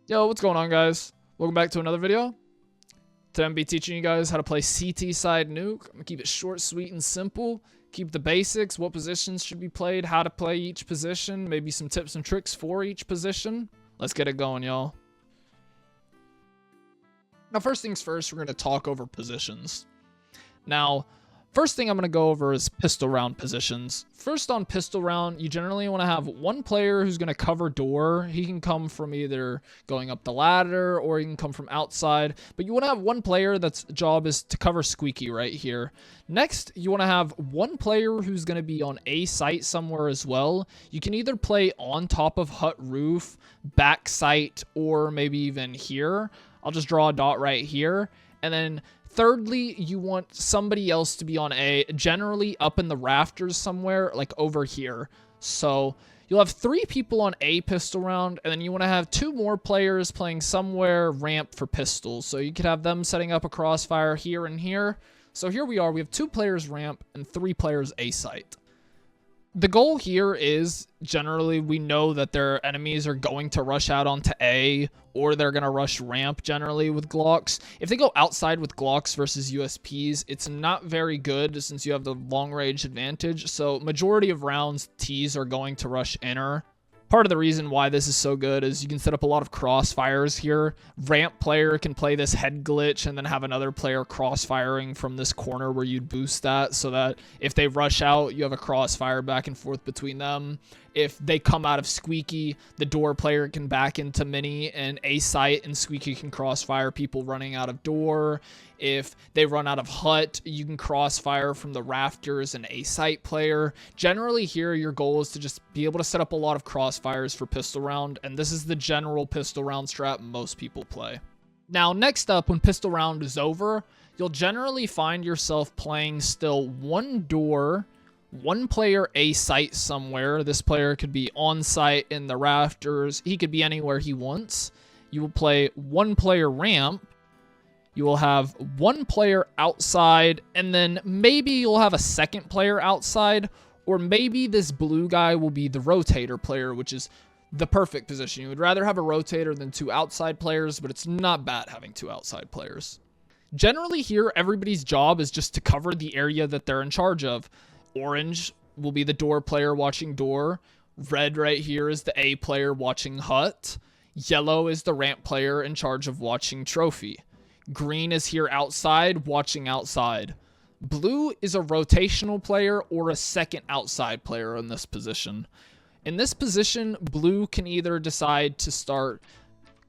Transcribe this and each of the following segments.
Yo, what's going on, guys? Welcome back to another video. Today I'm gonna be teaching you guys how to play CT side Nuke. I'm gonna keep it short, sweet, and simple. Keep the basics, what positions should be played, how to play each position, maybe some tips and tricks for each position. Let's get it going, y'all. Now, first things first, we're gonna talk over positions. Now, first thing I'm going to go over is pistol round positions. First, on pistol round, you generally want to have one player who's going to cover door. He can come from either going up the ladder or he can come from outside. But you want to have one player that's job is to cover Squeaky right here. Next, you want to have one player who's going to be on a site somewhere as well. You can either play on top of hut roof, back site, or maybe even here. I'll just draw a dot right here. And then thirdly, you want somebody else to be on A, generally up in the rafters somewhere, like over here. So you'll have 3 people on A pistol round, and then you want to have 2 more players playing somewhere ramp for pistols. So you could have them setting up a crossfire here and here. So here we are, we have 2 players ramp and 3 players A site. The goal here is, generally, we know that their enemies are going to rush out onto A, or they're going to rush ramp, generally, with Glocks. If they go outside with Glocks versus USPs, it's not very good, since you have the long-range advantage. So, majority of rounds, Ts are going to rush inner. Part of the reason why this is so good is you can set up a lot of crossfires here. Ramp player can play this head glitch and then have another player crossfiring from this corner where you'd boost that, so that if they rush out, you have a crossfire back and forth between them. If they come out of Squeaky, the door player can back into mini and A site, and Squeaky can crossfire people running out of door. If they run out of hut, you can crossfire from the rafters and A site player. Generally here, your goal is to just be able to set up a lot of crossfires for pistol round, and this is the general pistol round strat most people play. Now, next up, when pistol round is over, you'll generally find yourself playing still one door, one player A site somewhere. This player could be on site in the rafters. He could be anywhere he wants. You will play one player ramp. You will have one player outside, and then maybe you'll have a second player outside, or maybe this blue guy will be the rotator player, which is the perfect position. You would rather have a rotator than 2 outside players, but it's not bad having 2 outside players. Generally here, everybody's job is just to cover the area that they're in charge of. Orange will be the door player watching door. Red right here is the A player watching hut. Yellow is the ramp player in charge of watching trophy. Green is here outside watching outside. Blue is a rotational player or a second outside player in this position. In this position, blue can either decide to start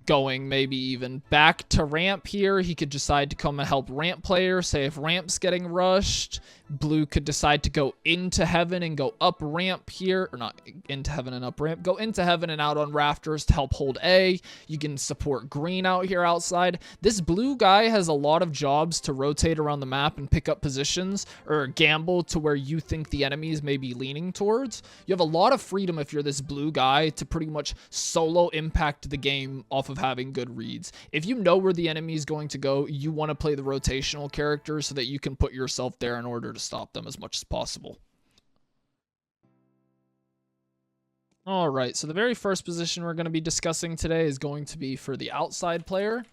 going maybe even back to ramp here. He could decide to come and help ramp player. Say if ramp's getting rushed, blue could decide to go into heaven and go up ramp here, or not into heaven and up ramp, go into heaven and out on rafters to help hold A. You can support green out here outside. This blue guy has a lot of jobs to rotate around the map and pick up positions or gamble to where you think the enemies may be leaning towards. You have a lot of freedom if you're this blue guy to pretty much solo impact the game off of having good reads. If you know where the enemy is going to go, you want to play the rotational character so that you can put yourself there in order to stop them as much as possible. All right, so the very first position we're going to be discussing today is going to be for the outside player.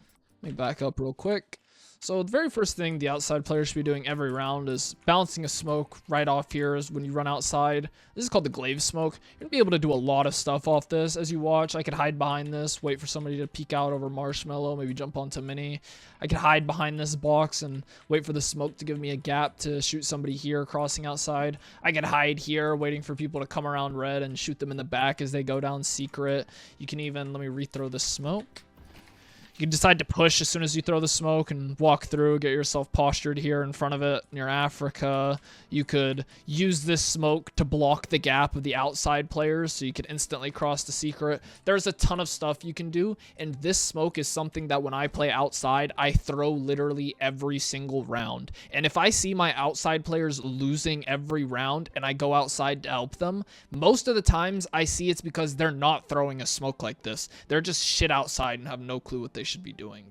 Let me back up real quick. So the very first thing the outside player should be doing every round is bouncing a smoke right off here is when you run outside. This is called the glaive smoke. You're going to be able to do a lot of stuff off this as you watch. I could hide behind this, wait for somebody to peek out over marshmallow, maybe jump onto mini. I could hide behind this box and wait for the smoke to give me a gap to shoot somebody here crossing outside. I could hide here waiting for people to come around red and shoot them in the back as they go down secret. You can even, let me rethrow the smoke. You can decide to push as soon as you throw the smoke and walk through, get yourself postured here in front of it near Africa. You could use this smoke to block the gap of the outside players so you could instantly cross the secret. There's a ton of stuff you can do, and this smoke is something that when I play outside, I throw literally every single round. And if I see my outside players losing every round and I go outside to help them, most of the times I see it's because they're not throwing a smoke like this. They're just shit outside and have no clue what they should be doing.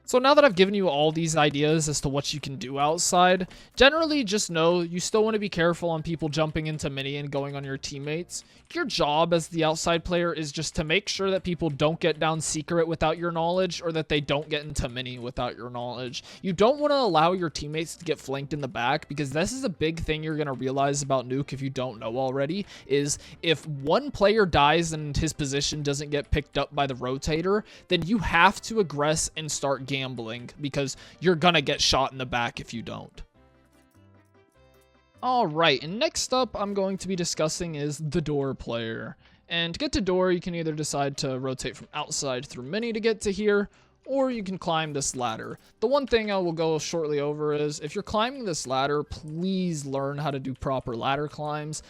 So now that I've given you all these ideas as to what you can do outside, generally just know you still want to be careful on people jumping into mini and going on your teammates. Your job as the outside player is just to make sure that people don't get down secret without your knowledge, or that they don't get into mini without your knowledge. You don't want to allow your teammates to get flanked in the back, because this is a big thing you're going to realize about Nuke if you don't know already, is if one player dies and his position doesn't get picked up by the rotator, then you have to aggress and start gambling, because you're gonna get shot in the back if you don't. Alright, and next up I'm going to be discussing is the door player. And to get to door, you can either decide to rotate from outside through mini to get to here, or you can climb this ladder. The one thing I will go shortly over is, if you're climbing this ladder, please learn how to do proper ladder climbs.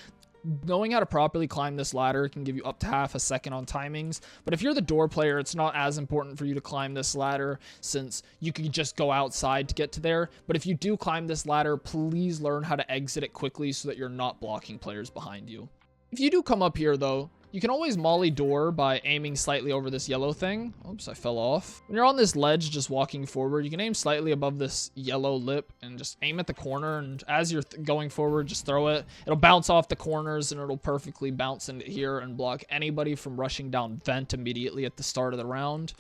Knowing how to properly climb this ladder can give you up to half a second on timings, but if you're the door player, it's not as important for you to climb this ladder, since you can just go outside to get to there. But if you do climb this ladder, please learn how to exit it quickly so that you're not blocking players behind you. If you do come up here though, you can always molly door by aiming slightly over this yellow thing. Oops, I fell off. When you're on this ledge just walking forward, you can aim slightly above this yellow lip and just aim at the corner, and as you're going forward, just throw it. It'll bounce off the corners and it'll perfectly bounce into here and block anybody from rushing down vent immediately at the start of the round.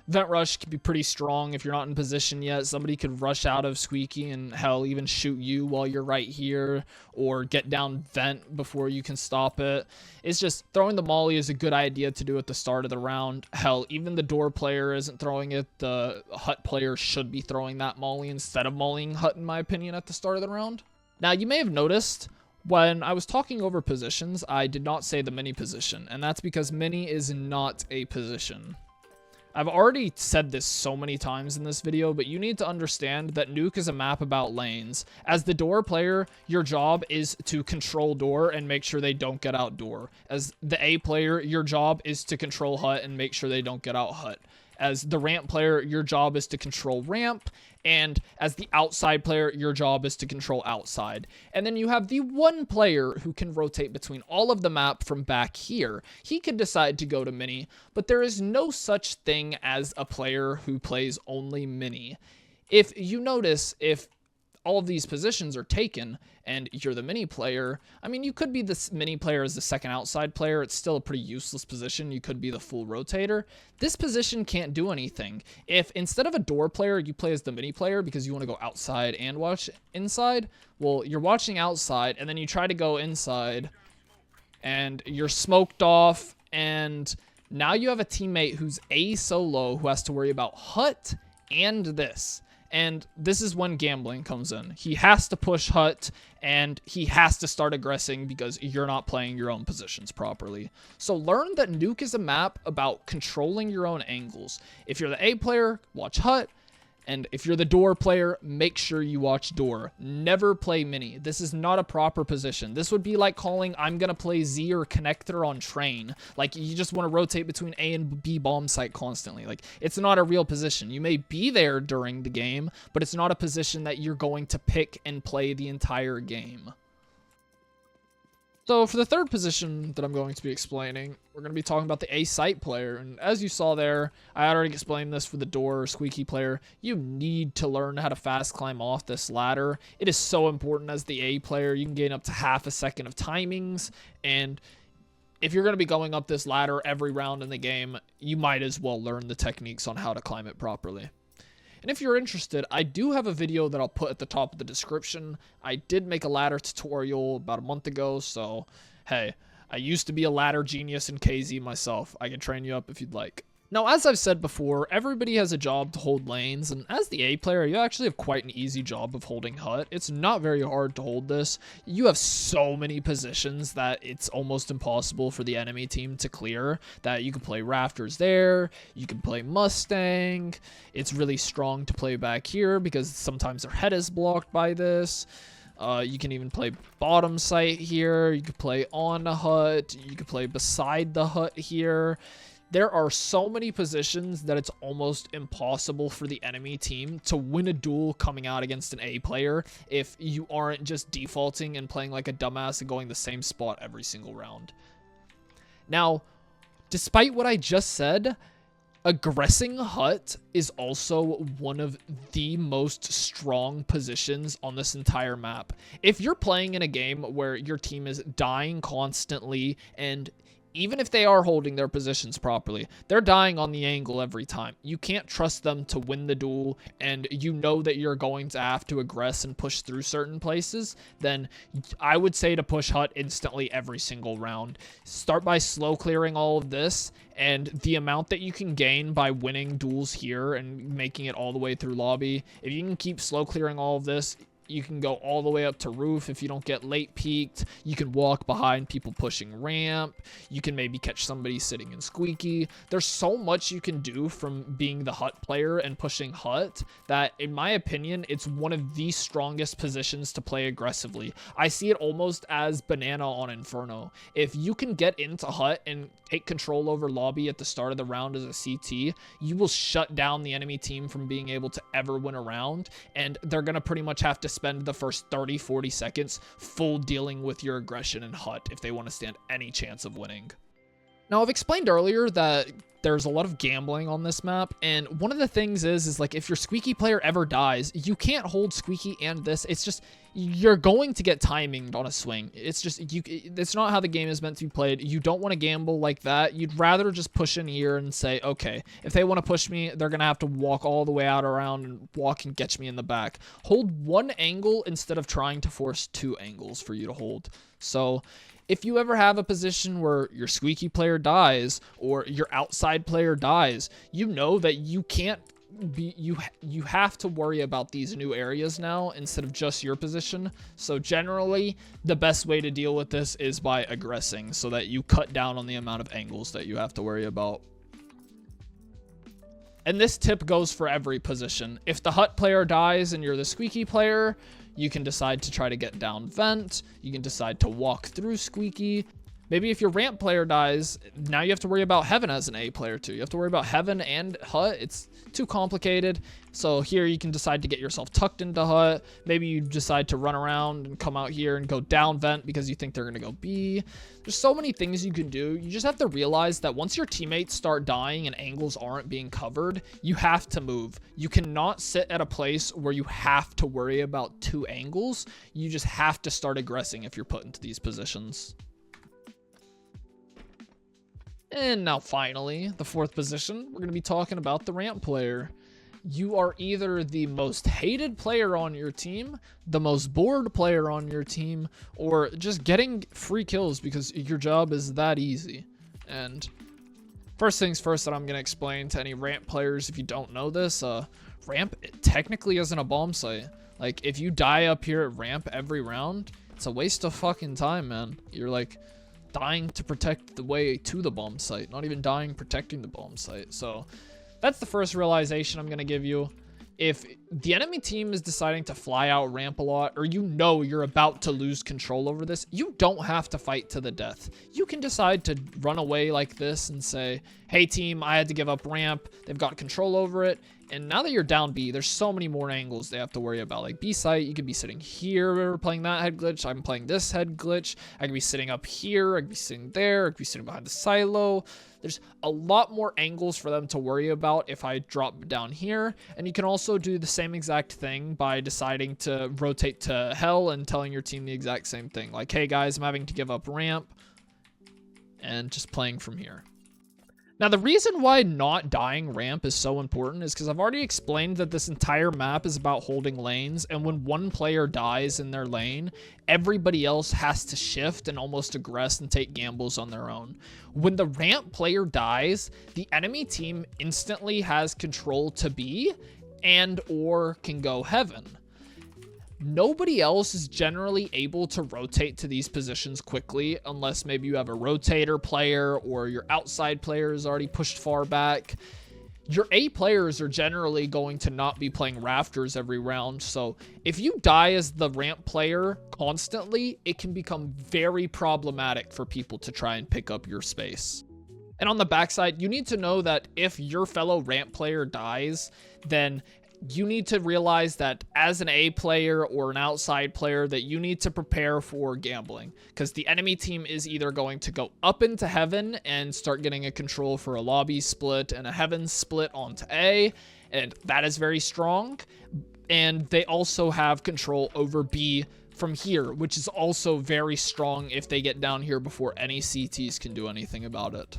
Vent rush can be pretty strong if you're not in position yet. Somebody could rush out of Squeaky and hell even shoot you while you're right here, or get down vent before you can stop it. It's just throwing the molly is a good idea to do at the start of the round. Hell, even the door player isn't throwing it. The hut player should be throwing that molly instead of mollying hut, in my opinion, at the start of the round. Now, you may have noticed when I was talking over positions, I did not say the mini position, and that's because mini is not a position. I've already said this so many times in this video, but you need to understand that Nuke is a map about lanes. As the door player, your job is to control door and make sure they don't get out door. As the A player, your job is to control hut and make sure they don't get out hut. As the ramp player, your job is to control ramp, and as the outside player, your job is to control outside. And then you have the one player who can rotate between all of the map from back here. He could decide to go to mini, but there is no such thing as a player who plays only mini. If you notice, if all of these positions are taken and you're the mini player, I mean, you could be this mini player as the second outside player. It's still a pretty useless position. You could be the full rotator. This position can't do anything. If instead of a door player, you play as the mini player because you want to go outside and watch inside, well, you're watching outside and then you try to go inside and you're smoked off, and now you have a teammate who's A solo who has to worry about hut and this. And this is when gambling comes in. He has to push hut, and he has to start aggressing because you're not playing your own positions properly. So learn that Nuke is a map about controlling your own angles. If you're the A player, watch hut. And if you're the door player, make sure you watch door. Never play mini. This is not a proper position. This would be like calling, I'm going to play Z or connector on train. Like, you just want to rotate between A and B bomb site constantly. Like, it's not a real position. You may be there during the game, but it's not a position that you're going to pick and play the entire game. So for the third position that I'm going to be explaining, we're going to be talking about the A site player. And as you saw there, I already explained this for the door or Squeaky player. You need to learn how to fast climb off this ladder. It is so important as the A player. You can gain up to half a second of timings. And if you're going to be going up this ladder every round in the game, you might as well learn the techniques on how to climb it properly. And if you're interested, I do have a video that I'll put at the top of the description. I did make a ladder tutorial about a month ago, so hey, I used to be a ladder genius in KZ myself. I can train you up if you'd like. Now, as I've said before, everybody has a job to hold lanes, and as the A player, you actually have quite an easy job of holding hut. It's not very hard to hold this. You have so many positions that it's almost impossible for the enemy team to clear, that you can play rafters there, you can play Mustang. It's really strong to play back here because sometimes their head is blocked by this. You can even play bottom site here. You could play on the hut. You could play beside the hut here. There are so many positions that it's almost impossible for the enemy team to win a duel coming out against an A player if you aren't just defaulting and playing like a dumbass and going the same spot every single round. Now, despite what I just said, Aggressing hut is also one of the most strong positions on this entire map. If you're playing in a game where your team is dying constantly, and even if they are holding their positions properly, they're dying on the angle every time. You can't trust them to win the duel, and you know that you're going to have to aggress and push through certain places, then I would say to push hut instantly every single round. Start by slow clearing all of this, and the amount that you can gain by winning duels here and making it all the way through lobby, if you can keep slow clearing all of this, you can go all the way up to roof if you don't get late peeked. You can walk behind people pushing ramp. You can maybe catch somebody sitting in Squeaky. There's so much you can do from being the hut player and pushing hut that, in my opinion, it's one of the strongest positions to play aggressively. I see it almost as banana on Inferno. If you can get into hut and take control over lobby at the start of the round as a CT, you will shut down the enemy team from being able to ever win a round, and they're going to pretty much have to spend the first 30-40 seconds full dealing with your aggression and hut if they want to stand any chance of winning. Now, I've explained earlier that there's a lot of gambling on this map, and one of the things is like, if your Squeaky player ever dies, you can't hold Squeaky and this. It's just, you're going to get timinged on a swing. It's just, it's not how the game is meant to be played. You don't want to gamble like that. You'd rather just push in here and say, okay, if they want to push me, they're going to have to walk all the way out around and walk and catch me in the back. Hold one angle instead of trying to force two angles for you to hold. So if you ever have a position where your Squeaky player dies or your outside player dies, you know that you can't be, you have to worry about these new areas now instead of just your position. So generally, the best way to deal with this is by aggressing so that you cut down on the amount of angles that you have to worry about. And this tip goes for every position. If the hut player dies and you're the Squeaky player, you can decide to try to get down vent. You can decide to walk through Squeaky. Maybe if your ramp player dies, now you have to worry about heaven as an A player too. You have to worry about heaven and hut. It's too complicated. So here you can decide to get yourself tucked into hut. Maybe you decide to run around and come out here and go down vent because you think they're going to go B. There's so many things you can do. You just have to realize that once your teammates start dying and angles aren't being covered, you have to move. You cannot sit at a place where you have to worry about two angles. You just have to start aggressing if you're put into these positions. And now finally, the fourth position, we're going to be talking about the ramp player. You are either the most hated player on your team, the most bored player on your team, or just getting free kills because your job is that easy. And first things first that I'm going to explain to any ramp players, if you don't know this, ramp technically isn't a bomb site. Like, if you die up here at ramp every round, it's a waste of fucking time, man. You're like dying to protect the way to the bomb site, not even dying protecting the bomb site. So that's the first realization I'm going to give you. If the enemy team is deciding to fly out ramp a lot, or you know you're about to lose control over this, you don't have to fight to the death. You can decide to run away like this and say, hey team, I had to give up ramp. They've got control over it. And now that you're down B, there's so many more angles they have to worry about. Like B site, you could be sitting here playing that head glitch. I'm playing this head glitch. I could be sitting up here. I could be sitting there. I could be sitting behind the silo. There's a lot more angles for them to worry about if I drop down here. And you can also do the same exact thing by deciding to rotate to hell and telling your team the exact same thing. Like, hey guys, I'm having to give up ramp, and just playing from here. Now, the reason why not dying ramp is so important is because I've already explained that this entire map is about holding lanes, and when one player dies in their lane, everybody else has to shift and almost aggress and take gambles on their own. When the ramp player dies, the enemy team instantly has control to B and or can go heaven. Nobody else is generally able to rotate to these positions quickly unless maybe you have a rotator player or your outside player is already pushed far back. Your A players are generally going to not be playing rafters every round, so if you die as the ramp player constantly, it can become very problematic for people to try and pick up your space. And on the backside, you need to know that if your fellow ramp player dies, then you need to realize that as an A player or an outside player that you need to prepare for gambling, because the enemy team is either going to go up into heaven and start getting a control for a lobby split and a heaven split onto A, and that is very strong. And they also have control over B from here, which is also very strong if they get down here before any CTs can do anything about it.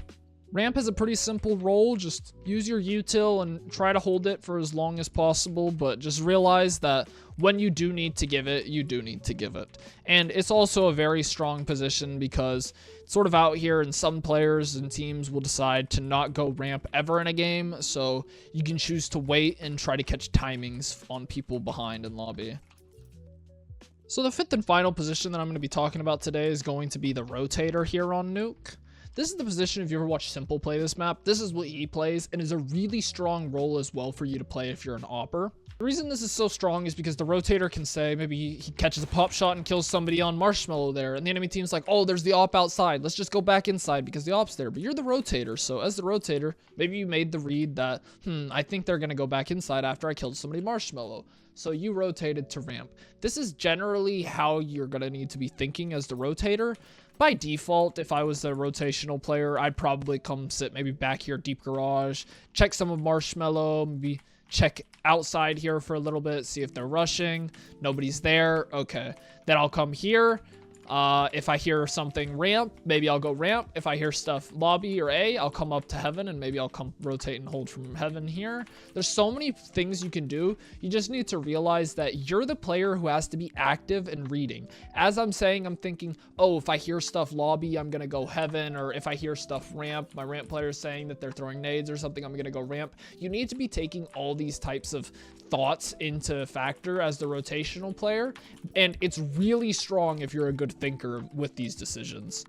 Ramp is a pretty simple role. Just use your util and try to hold it for as long as possible, but just realize that when you do need to give it, you do need to give it. And it's also a very strong position because it's sort of out here, and some players and teams will decide to not go ramp ever in a game, so you can choose to wait and try to catch timings on people behind in lobby. So the fifth and final position that I'm going to be talking about today is going to be the rotator here on Nuke. This is the position, if you ever watch Simple play this map, this is what he plays, and is a really strong role as well for you to play if you're an opper. The reason this is so strong is because the rotator can say, maybe he catches a pop shot and kills somebody on Marshmallow there, and the enemy team's like, oh, there's the op outside, let's just go back inside because the op's there. But you're the rotator, so as the rotator, maybe you made the read that, I think they're going to go back inside after I killed somebody Marshmallow. So you rotated to ramp. This is generally how you're going to need to be thinking as the rotator. By default, if I was a rotational player, I'd probably come sit maybe back here, deep garage, check some of Marshmallow, maybe check outside here for a little bit, see if they're rushing. Nobody's there. Okay. Then I'll come here. If I hear something ramp, maybe I'll go ramp. If I hear stuff lobby or A, I'll come up to heaven, and maybe I'll come rotate and hold from heaven here. There's so many things you can do. You just need to realize that you're the player who has to be active and reading. As I'm saying, I'm thinking, oh, if I hear stuff lobby, I'm going to go heaven. Or if I hear stuff ramp, my ramp player is saying that they're throwing nades or something, I'm going to go ramp. You need to be taking all these types of thoughts into factor as the rotational player, and it's really strong if you're a good thinker with these decisions.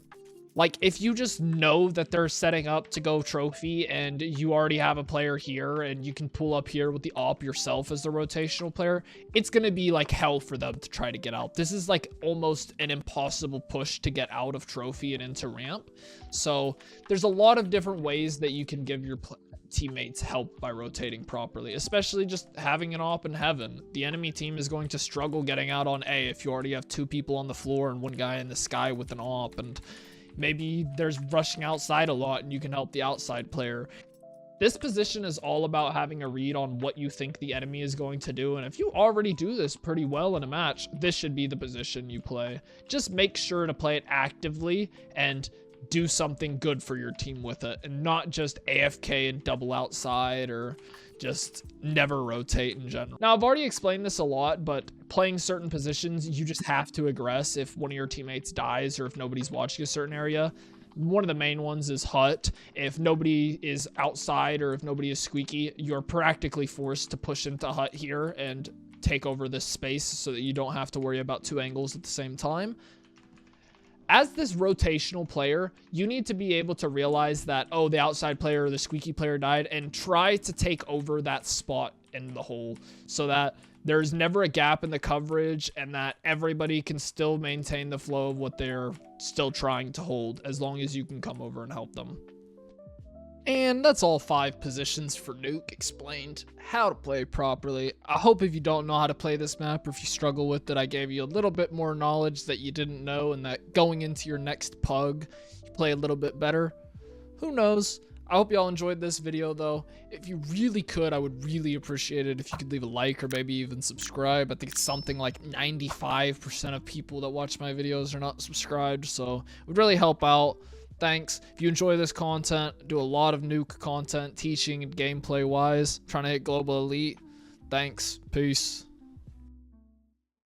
Like, if you just know that they're setting up to go trophy and you already have a player here and you can pull up here with the op yourself as the rotational player, it's going to be like hell for them to try to get out. This is like almost an impossible push to get out of trophy and into ramp. So there's a lot of different ways that you can give your teammates help by rotating properly, especially just having an op in heaven. The enemy team is going to struggle getting out on A if you already have two people on the floor and one guy in the sky with an op, and maybe there's rushing outside a lot and you can help the outside player. This position is all about having a read on what you think the enemy is going to do, and if you already do this pretty well in a match, this should be the position you play. Just make sure to play it actively and do something good for your team with it, and not just AFK and double outside or just never rotate in general. Now, I've already explained this a lot, but playing certain positions, you just have to aggress if one of your teammates dies or if nobody's watching a certain area. One of the main ones is hut. If nobody is outside or if nobody is squeaky, you're practically forced to push into hut here and take over this space so that you don't have to worry about two angles at the same time. As this rotational player, you need to be able to realize that, oh, the outside player or the squeaky player died, and try to take over that spot in the hole so that there's never a gap in the coverage and that everybody can still maintain the flow of what they're still trying to hold, as long as you can come over and help them. And that's all 5 positions for Nuke explained how to play properly. I hope if you don't know how to play this map, or if you struggle with it, I gave you a little bit more knowledge that you didn't know, and that going into your next pug, you play a little bit better. Who knows? I hope y'all enjoyed this video though. If you really could, I would really appreciate it if you could leave a like or maybe even subscribe. I think it's something like 95% of people that watch my videos are not subscribed, so it would really help out. Thanks. If you enjoy this content, I do a lot of Nuke content, teaching and gameplay wise, trying to hit global elite. Thanks. Peace.